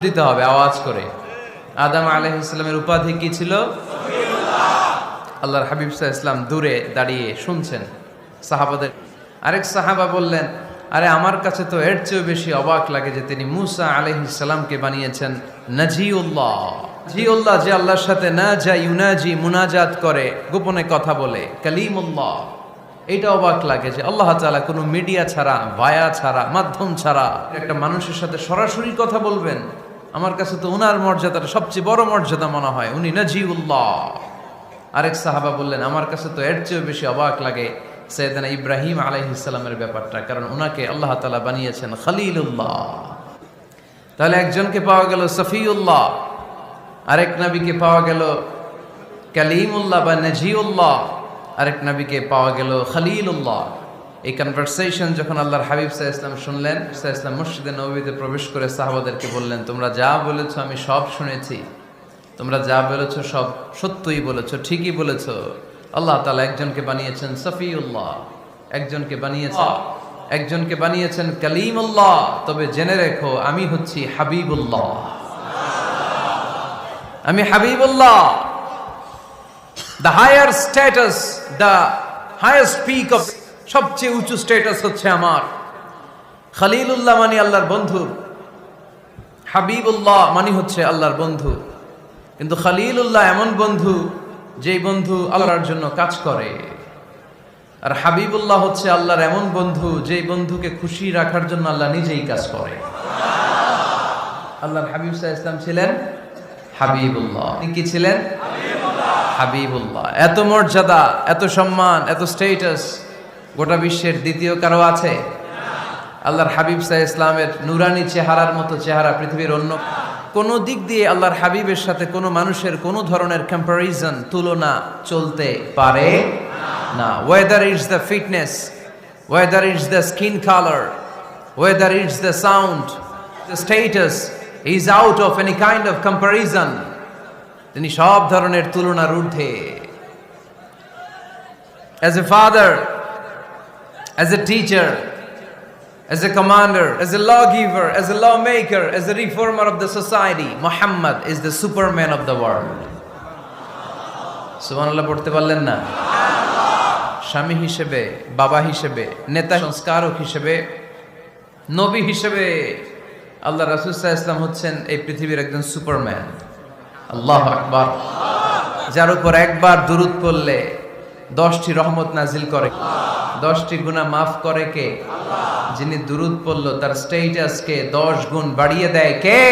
দিতে হবে আওয়াজ করে। আদম আলাইহিস সালামের উপাধি কি ছিল? আল্লাহর হাবিব সাল্লাল্লাহু আলাইহি ওয়াসাল্লাম দূরে দাঁড়িয়ে শুনছেন সাহাবাদের। আরেক সাহাবা বললেন, আরে আমার কাছে তো এর চেয়েও বেশি অবাক লাগে যে তিনি মুসা আলাইহিস সালামকে বানিয়েছেন নাজিউল্লাহ। নাজিউল্লাহ যে আল্লাহর সাথে নাজা ইউনাজি মুনাজাত করে, গোপনে কথা বলে, কালিমুল্লাহ। এইটা অবাক লাগে যে আল্লাহ তাআলা কোনো মিডিয়া ছাড়া, ভায়া ছাড়া, মাধ্যম ছাড়া একটা মানুষের সাথে সরাসরি কথা বলবেন। আমার কাছে তো উনার মর্যাদাটা সবচেয়ে বড় মর্যাদা মনে হয়, উনি নাজিউল্লাহ। আরেক সাহাবা বললেন, আমার কাছে তো এর চেয়েও বেশি অবাক লাগে সাইয়েদনা ইব্রাহিম আলাইহিস সালামের ব্যাপারটা, কারণ উনাকে আল্লাহ তাআলা বানিয়েছেন খলিলুল্লাহ। তাহলে একজনকে পাওয়া গেল সফিউল্লাহ, আরেক নবীকে পাওয়া গেল কালিমুল্লাহ বা নাজিউল্লাহ, আরেক নবীকে পাওয়া গেল খলিলুল্লাহ। এই কনভারসেশন যখন আল্লাহর হাবিব সাল্লাল্লাহু আলাইহি ওয়াসাল্লাম শুনলেন, সাল্লাল্লাহু আলাইহি ওয়াসাল্লাম মসজিদে নববীতে প্রবেশ করে সাহাবাদেরকে বললেন, তোমরা যা বলেছো আমি সব শুনেছি, তোমরা যা বলেছো সব সত্যই বলেছো, ঠিকই বলেছো। আল্লাহ তাআলা একজনকে বানিয়েছেন সফিউল্লাহ, একজনকে বানিয়েছেন কালিমুল্লাহ। তবে জেনে রেখো আমি হচ্ছি হাবিবুল্লাহ, আমি Habibullah. The higher status, the highest peak of সবচেয়ে উঁচু স্ট্যাটাস হচ্ছে আমার। খলিলুল্লাহ মানে আল্লাহর বন্ধু, হাবিবুল্লাহ মানে হচ্ছে আল্লাহর বন্ধু। কিন্তু খলিলুল্লাহ এমন বন্ধু যেই বন্ধু আল্লাহর জন্য কাজ করে, আর হাবিবুল্লাহ হচ্ছে আল্লাহর এমন বন্ধু যেই বন্ধুকে খুশি রাখার জন্য আল্লাহ নিজেই কাজ করে। আল্লাহর হাবিব সাল্লাল্লাহু আলাইহি ওয়াসাল্লাম ছিলেন হাবিবুল্লাহ। তিনি কি ছিলেন? হাবিবুল্লাহ। এত মর্যাদা, এত সম্মান, এত স্ট্যাটাস গোটা বিশ্বের দ্বিতীয় কারো আছে? আল্লাহর হাবিব সাল্লাল্লাহু আলাইহি ওয়াসাল্লামের নুরানি চেহারার মতো চেহারা পৃথিবীর অন্য কোন দিক দিয়ে আল্লাহর হাবিবের সাথে কোনো মানুষের কোনো ধরনের কম্প্যারিজন, তুলনা চলতে পারে না। Whether it's the fitness, whether it's the skin colour, whether it's the sound, the status is out of any kind of comparison. তিনি সব ধরনের তুলনার ঊর্ধ্বে। As a father, as a teacher, as a commander, as a lawgiver, as a lawmaker, as a reformer of the society, Muhammad is the superman of the world. সুবহানাল্লাহ পড়তে পারলেন না? স্বামী হিসেবে, বাবা হিসেবে, নেতা, সংস্কারক হিসেবে, নবী হিসেবে আল্লাহ রাসূল সাল্লাল্লাহু আলাইহি ওয়াসাল্লাম হচ্ছেন এই পৃথিবীর একজন সুপারম্যান। আল্লাহু আকবার। যার উপর একবার দুরূদ পড়লে 10টি রহমত নাজিল করে, 10টি গুনাহ মাফ করে কে? যিনি দুরূদ পড়লো তার স্ট্যাটাসকে 10 গুণ বাড়িয়ে দেয় কে?